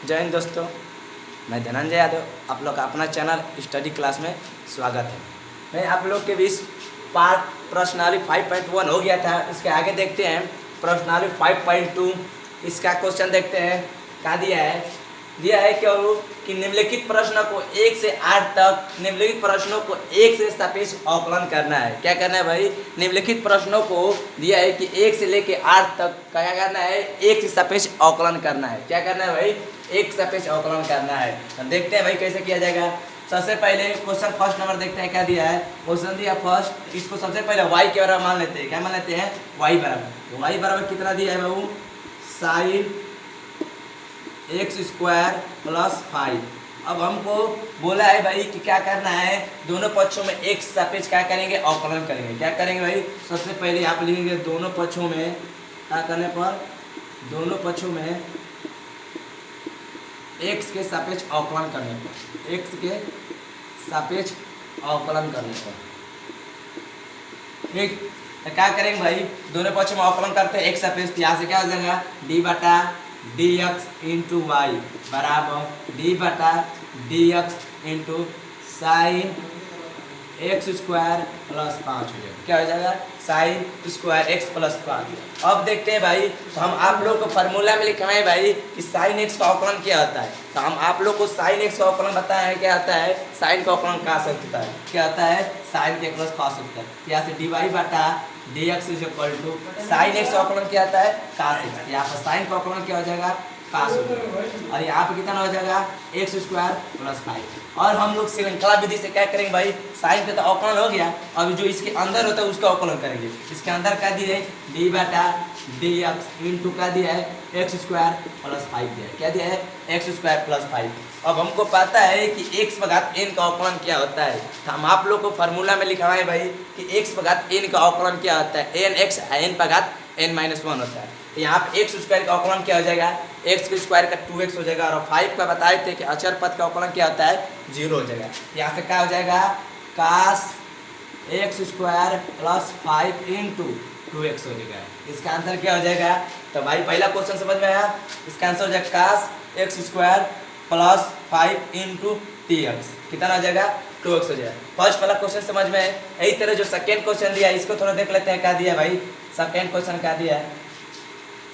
जय हिंद दोस्तों, मैं धनंजय यादव, आप लोग का अपना चैनल स्टडी क्लास में स्वागत है। मैं आप लोग के बीच पार्ट प्रश्नावली 5.1 हो गया था। इसके आगे देखते हैं प्रश्नावली 5.2। इसका क्वेश्चन देखते हैं। कहाँ दिया है कि निम्नलिखित प्रश्नों को 1 से 8 तक निम्नलिखित प्रश्नों को 1 से सापेक्ष अवकलन करना है। क्या करना है भाई? निम्नलिखित प्रश्नों को दिया है कि 1 से लेके 8 तक क्या करना है? 1 से सापेक्ष अवकलन करना है। क्या करना है भाई? 1 सापेक्ष अवकलन करना है। हम देखते हैं भाई कैसे किया जाएगा। सबसे पहले क्वेश्चन फर्स्ट नंबर देखते हैं। क्या दिया है? क्वेश्चन दिया फर्स्ट, इसको सबसे पहले y के बराबर मान लेते हैं। क्या मान लेते हैं? y बराबर कितना दिया है बाबू? Sign x² plus 5। अब हमको बोला है भाई कि क्या करना है, दोनों पक्षों में एक सापेक्ष क्या करेंगे? अवकलन करेंगे। क्या करेंगे भाई? सबसे पहले आप लिखेंगे दोनों पक्षों में क्या करने पर, दोनों पक्षों में x के सापेक्ष अवकलन करने पर, x के सापेक्ष अवकलन करने पर ठीक। तो क्या करेंगे भाई? दोनों पक्षों में अवकलन करते हैं एक सापेक्ष। यहाँ से क्या हो जाएगा? d बटा dx इंटू वाई बराबर d बटा dx into sine x² plus 5 हो जाएगा। क्या हो जाएगा? Sine square x plus 5। अब देखते हैं भाई, तो हम आप लोग को फार्मूला में लिखवाएं भाई कि साइन x का अवकलन क्या होता है। तो हम आप लोग को साइन x का अवकलन बताए हैं। क्या होता है? साइन का अवकलन कहाँ से होता है? क्या होता है? साइन के प्लस कॉस होता है। यहाँ से dy बटा dx is equal to sine x का अवकलन क्या होता है? cos x। यहाँ पर साइन का अवकलन क्या हो जाएगा? cos हो जाएगा। और यहाँ पे कितना हो जाएगा? x² plus 5। और हम लोग श्रृंखला विधि से क्या करेंगे भाई? साइन का तो अवकलन हो गया, अब जो इसके अंदर होता है उसका अवकलन करेंगे। इसके अंदर क्या दिया है? d बटा dx इंटू क्या दिया है? x² प्लस 5 दिया है। क्या दिया है? x² plus 5। अब हमको पता है कि x बघात n का अवकलन क्या होता है। तो हम आप लोग को फार्मूला में लिखवाएं भाई कि x बघात n का अवकलन क्या होता है? nx n बघात n-1 होता है। तो यहाँ पे x² का अवकलन क्या हो जाएगा? x के स्क्वायर का 2x हो जाएगा। और 5 का बताए थे कि अचर पद का अवकलन क्या होता है? 0 हो जाएगा। यहाँ से क्या हो जाएगा? cos x² plus 5 into 2x हो जाएगा। इसका आंसर क्या हो जाएगा? तो भाई पहला क्वेश्चन समझ में आया। इसका आंसर हो जाएगा cos x² plus 5 into dx। कितना हो जाएगा? 2x हो जाएगा। फर्स्ट वाला क्वेश्चन समझ में है। यही तरह जो सेकेंड क्वेश्चन दिया है इसको थोड़ा देख लेते हैं। क्या दिया है भाई? सेकेंड क्वेश्चन क्या दिया है?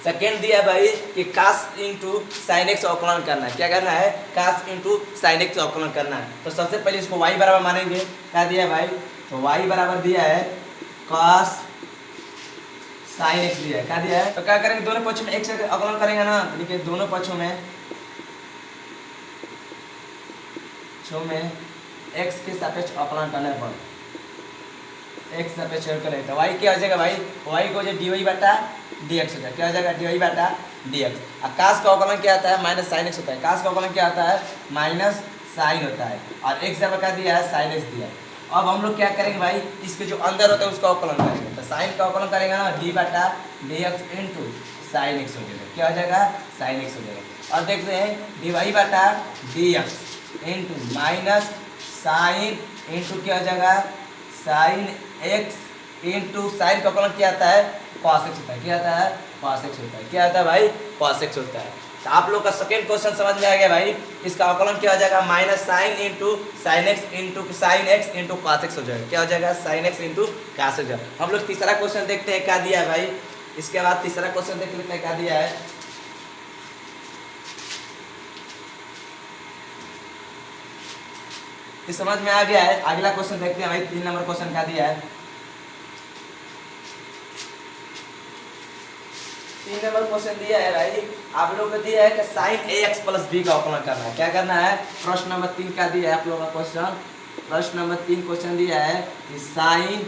सेकेंड दिया है भाई कि cos इंटू साइन x अवकलन करना है। क्या करना है? cos इंटू साइन x अवकलन करना है। तो सबसे पहले इसको y बराबर मानेंगे। क्या दिया है भाई? तो y बराबर दिया है cos साइन x दिया है। क्या दिया है? तो क्या करेंगे? दोनों पक्षों में x से अवकलन करेंगे ना। तो देखिए दोनों पक्षों में x के सापेक्ष अवकलन करने पर x सापेक्ष करें तो y क्या हो जाएगा भाई? y को जो dy बटा dx हो जाएगा। क्या हो जाएगा? dy बटा dx। और cos का अवकलन क्या होता है? माइनस साइन x होता है। cos का अवकलन क्या होता है? माइनस साइन होता है। और x जब क्या दिया है? साइन x दिया है। अब हम लोग क्या करेंगे भाई? इसके जो अंदर होता है उसका अवकलन करेंगे। तो साइन का अवकलन करेंगे ना, d बटा dx इंटू साइन x हो जाएगा। क्या हो जाएगा? साइन x हो जाएगा। और देखते हैं dy बटा dx into minus sine into क्या हो जाएगा? साइन x इंटू साइन का अवकलन क्या आता है? cos x होता है। क्या आता है? cos x होता है। क्या आता है भाई? cos x होता है। तो आप लोग का सेकेंड क्वेश्चन समझ में आ गया भाई। इसका अवकलन क्या हो जाएगा? Minus sine into sine x into sine x into cos x हो जाएगा। क्या हो जाएगा? Sine x into cos x। हम लोग तीसरा क्वेश्चन देखते हैं। क्या दिया है भाई? इसके बाद तीसरा क्वेश्चन देख लेते हैं। क्या दिया है? इस समझ में आ गया है। अगला क्वेश्चन देखते हैं भाई। 3 नंबर क्वेश्चन क्या दिया है? 3 नंबर क्वेश्चन दिया है भाई, आप लोग को दिया है कि साइन ax प्लस b का अवकलन करना है। क्या करना है? प्रश्न नंबर 3 का दिया है आप लोगों का क्वेश्चन। प्रश्न नंबर 3 क्वेश्चन दिया है कि साइन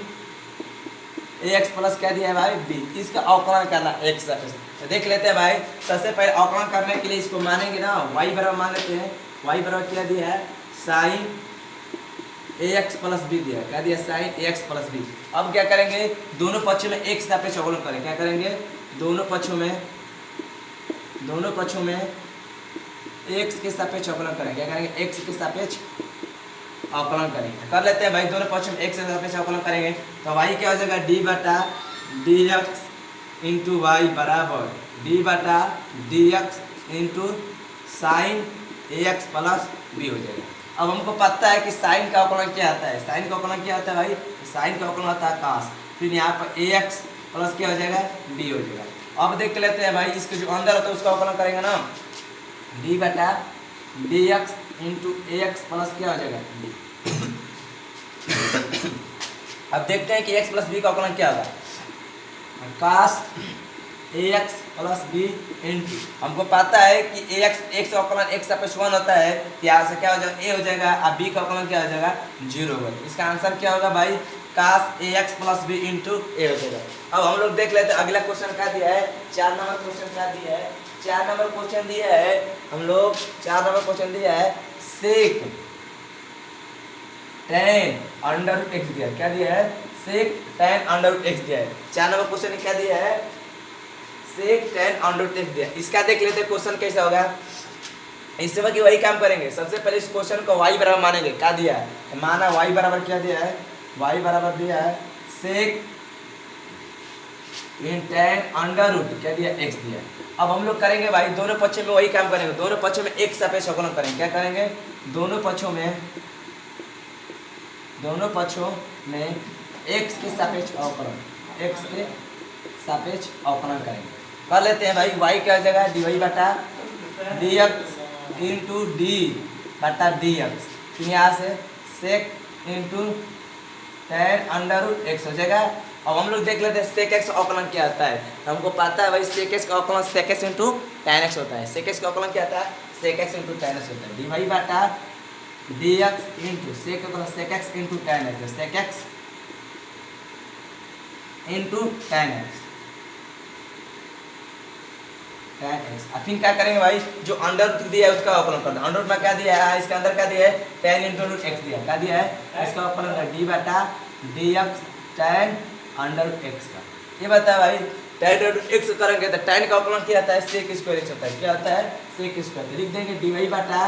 ax प्लस क्या दिया है भाई? b। इसका अवकलन करना x सापेक्ष। तो देख लेते हैं भाई। सबसे पहले अवकलन करने के लिए इसको मानेंगे ना, y बराबर मान लेते हैं। y बराबर क्या दिया है? साइन ax प्लस b दिया है। क्या दिया? Sine ax plus b। अब क्या करेंगे? दोनों पक्षों में x सापेक्ष अवकलन करेंगे। क्या करेंगे? दोनों पक्षों में x के सापेक्ष अवकलन करेंगे। क्या करेंगे? x के सापेक्ष अवकलन करेंगे। कर लेते हैं भाई। दोनों पक्षों में x के सापेक्ष अवकलन करेंगे तो y क्या हो जाएगा? d बटा dx इंटू वाई बराबर d बटा dx into sine AX plus B हो जाएगा। अब हमको पता है कि साइन का अवकलन क्या आता है, साइन का अवकलन क्या आता है भाई, साइन का अवकलन आता है cos, फिर यहाँ पर AX प्लस क्या हो जाएगा, B हो जाएगा। अब देख लेते हैं भाई, इसके जो अंदर होता है उसका अवकलन करेंगे ना, d बटा dx इंटू AX प्लस क्या हो जाएगा, B। अब देखते हैं कि x प्लस B का अवकलन क्या होगा, cos AX plus B into, हमको पता है कि x का अवकलन x प्लस 1 होता है, यहाँ से क्या हो जाएगा, a हो जाएगा, अब b का अवकलन क्या हो जाएगा, 0 होगा। इसका आंसर क्या होगा भाई, cos AX plus b into a हो जाएगा। अब हम लोग देख लेते हैं अगला क्वेश्चन क्या दिया है, 4 नंबर क्वेश्चन क्या दिया है, 4 नंबर क्वेश्चन दिया है हम लोग, 4 नंबर क्वेश्चन दिया है sec tan under root x दिया है, क्या दिया है, sec tan under root x दिया है। 4 नंबर क्वेश्चन में क्या दिया है, sec tan under root x दिया है। इसका देख लेते हैं क्वेश्चन कैसा होगा, इससे बाकी वही काम करेंगे। सबसे पहले इस क्वेश्चन को y बराबर मानेंगे, क्या दिया है, माना y बराबर क्या दिया है, y बराबर दिया है sec tan अंडर रूट क्या दिया, x दिया है। अब हम लोग करेंगे भाई, दोनों पक्षों में वही काम करेंगे, दोनों पक्षों में एक सापेक्ष अवकलन करेंगे। क्या करेंगे, दोनों पक्षों में x के सापेक्ष अवकलन, x के सापेक्ष अवकलन करेंगे। कर लेते हैं भाई, y क्या जगह dy बटा dx इंटू d बटा dx, फिर यहाँ से sec into tan under root x हो जाएगा। अब हम लोग देख लेते हैं sec x का अवकलन क्या आता है, तो हमको पता है भाई sec x का अवकलन sec x into tan x होता है। sec x का अवकलन क्या आता है, sec x into tan x होता है। dy बटा dx into sec x into tan x, sec x into tan x, अब फिर क्या करेंगे भाई, जो अंडर रूट दिया है उसका अवकलन करना। अंडर रूट में क्या दिया है, इसके अंदर क्या दिया है, tan इंटू रूट x दिया है, क्या दिया है, इसका अवकलन कर d बटा dx tan under root x का। ये बता भाई, tan अंडर रूट x करेंगे तो tan का अवकलन क्या आता है, sec स्क्वायर x होता है, क्या आता है, sec स्क्वायर। तो लिख देंगे dy बटा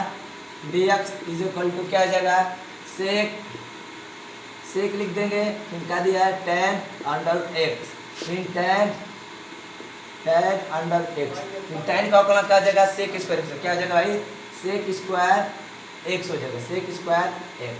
dx इज इक्वल टू क्या आ जाएगा, sec लिख देंगे, फिर क्या दिया है tan अंडर रूट x, फिर tan अंडर x, फिर tan का अवकलन क्या आ जाएगा, sec स्क्वायर x, क्या आ जाएगा भाई, sec स्क्वायर x हो जाएगा, sec स्क्वायर x।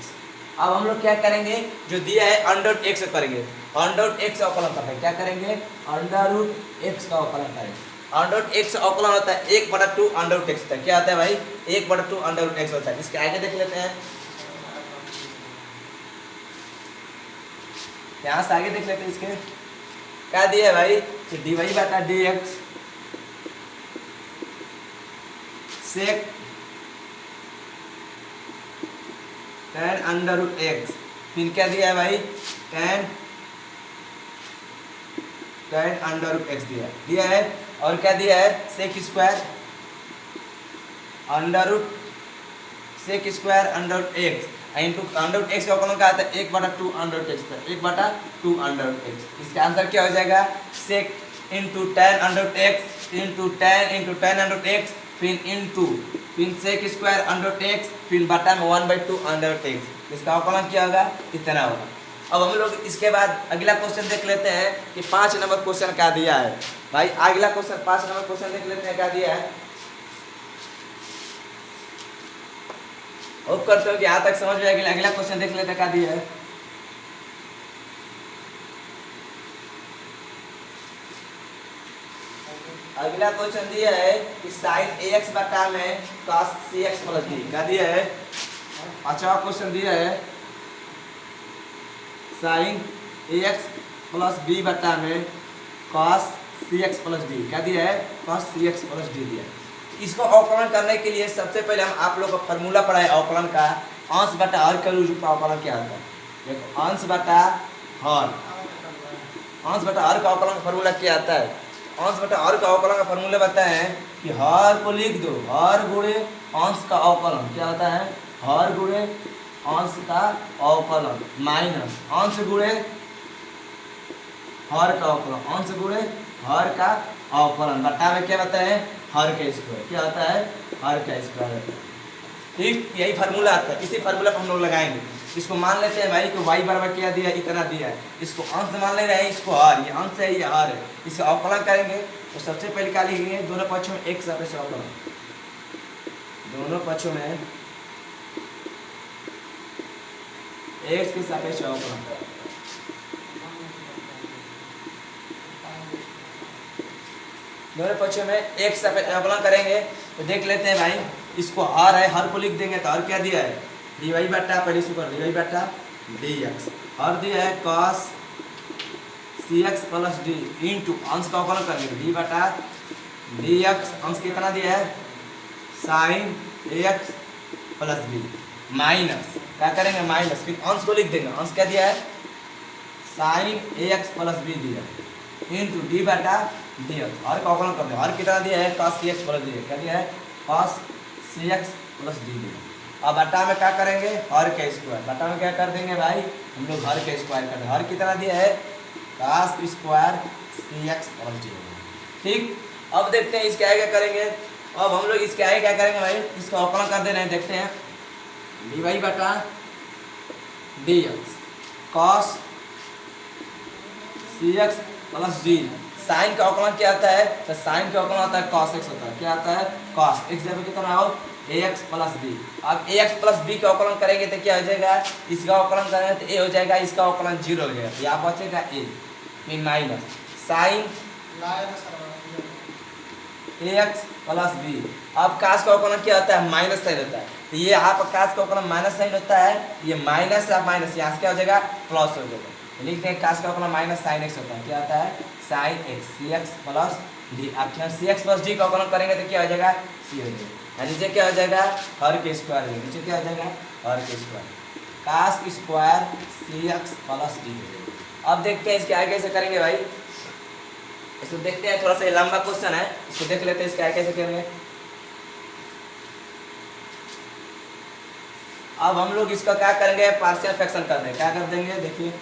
अब हम लोग क्या करेंगे, जो दिया है अंडर रूट x करेंगे, अंडर रूट x का अवकलन करते हैं। क्या करेंगे, अंडर रूट x का अवकलन करेंगे। अंडर रूट x अवकलन होता है 1/2 अंडर रूट x होता है, क्या आता है भाई, 1/2 अंडर रूट x होता है। इसके आगे देख लेते हैं, यहाँ से आगे देख लेते हैं, इसके क्या दिया है भाई, dy बटा dx sec tan under root x, फिर क्या दिया है भाई, tan अंडर रूट x दिया है, और क्या दिया है, sec square under root x into under root x का अवकलन क्या आता है, 1/2 under root x, 1/2 under root x। इसका आंसर क्या हो जाएगा, sec into tan under root x into tan under root x, फिर sec square under root x, फिर बटा में 1/2 अंडर रूट x। इसका अवकलन क्या होगा, इतना होगा। अब हम लोग इसके बाद अगला क्वेश्चन देख लेते हैं कि 5 नंबर क्वेश्चन क्या दिया है भाई। अगला क्वेश्चन 5 नंबर क्वेश्चन देख लेते हैं क्या दिया है। होप करते हो कि यहाँ तक समझ में आएगा। अगला क्वेश्चन देख लेते हैं क्या दिया है। अगला क्वेश्चन दिया है कि साइन ax बटा में cos cx प्लस d क्या दिया है। अच्छा क्वेश्चन दिया है साइन ax प्लस b बटा में cos cx प्लस d क्या दिया है, cos cx प्लस d दिया है। इसको अवकलन करने के लिए सबसे पहले हम आप लोग का फॉर्मूला पढ़ा है अवकलन का, अंश बटा हर के रूप का अवकलन क्या होता है। देखो अंश बटा हर का अवकलन का फॉर्मूला क्या आता है। अंश बटा हर का अवकलन का फॉर्मूला बताए हैं कि हर को लिख दो, हर गुणे अंश का अवकलन क्या होता है, हर गुणे अंश का अवकलन माइनस अंश गुणे हर का अवकलन, अंश गुणे हर का अवकलन बटा में क्या बताए हैं, हर का स्क्वायर क्या होता है, हर का स्क्वायर। ठीक यही फार्मूला आता है, इसी फार्मूला को हम लोग लगाएंगे। इसको मान लेते हैं भाई कि y बराबर क्या दिया है, इतना दिया है। इसको अंश मान ले रहे हैं, इसको हर, ये अंश है ये हर है। इसका अवकलन करेंगे तो सबसे पहले क्या लिखेंगे, दोनों पक्षों में एक सापेक्ष अवकलन, दोनों पक्षों में x के सापेक्ष अवकलन। दोनों पक्षों में एक सापेक्ष अवकलन करेंगे तो देख लेते हैं भाई। इसको हर है, हर को लिख देंगे तो हर क्या दिया है, डी वाई बटा, पहले इसको कर डी वाई बटा डी एक्स, और दिया है cos सी एक्स प्लस डी इंटू अंश का अवकलन करेंगे डी बटा डी एक्स, अंश कितना दिया है साइन ए एक्स प्लस बी, माइनस क्या करेंगे माइनस, फिर अंश को लिख देंगे, अंश क्या दिया है साइन ए एक्स प्लस बी दिया है इंटू डी बटा डी एक्स, और का अवकलन कर देंगे, और कितना दिया है cos सी एक्स प्लस डी, क्या दिया है cos सी एक्स प्लस डी दिया। अब बटा में क्या करेंगे, हर के स्क्वायर, बटा में क्या कर देंगे भाई हम लोग हर के स्क्वायर कर देंगे, हर कितना दिया है cos स्क्वायर सी एक्स प्लस डी। ठीक, अब देखते हैं इसके आगे क्या करेंगे। अब हम लोग इसके आगे क्या करेंगे भाई, इसका अवकलन कर दे रहे हैं, देखते हैं डी वाई बटा डी एक्स कॉस सी एक्स प्लस डी, साइन का अवकलन क्या आता है, तो साइन का अवकलन आता है cos x होता है, क्या आता है cos x जब कितना हो ax प्लस बी। अब ax प्लस बी का अवकलन करेंगे तो क्या हो जाएगा, इसका अवकलन करेंगे तो a हो जाएगा, इसका अवकलन 0 हो जाएगा, तो यहाँ बचेगा a, फिर minus sine ax plus b. अब cos का अवकलन क्या होता है, माइनस साइन होता है, तो ये यहाँ पर cos का अवकलन माइनस साइन होता है, ये माइनस या माइनस यहाँ से क्या हो जाएगा प्लस हो जाएगा, लिखते हैं cos का अवकलन माइनस साइन एक्स होता है, क्या आता है साइन एक्स सी एक्स प्लस डी। अब सी एक्स प्लस डी का अवकलन करेंगे तो क्या हो जाएगा सी हो जाएगा, नीचे क्या हो जाएगा हर के स्क्वायर हो जाएगा, नीचे क्या हो जाएगा हर के स्क्वायर, cos स्क्वायर सी एक्स प्लस डी हो जाएगा। अब देखते हैं इसके आगे कैसे करेंगे भाई, इसको देखते हैं, थोड़ा सा लंबा क्वेश्चन है, इसको देख लेते हैं इसके आगे कैसे करेंगे। अब हम लोग इसका क्या करेंगे, पार्शियल फ्रैक्शन कर देंगे, क्या कर देंगे देखिए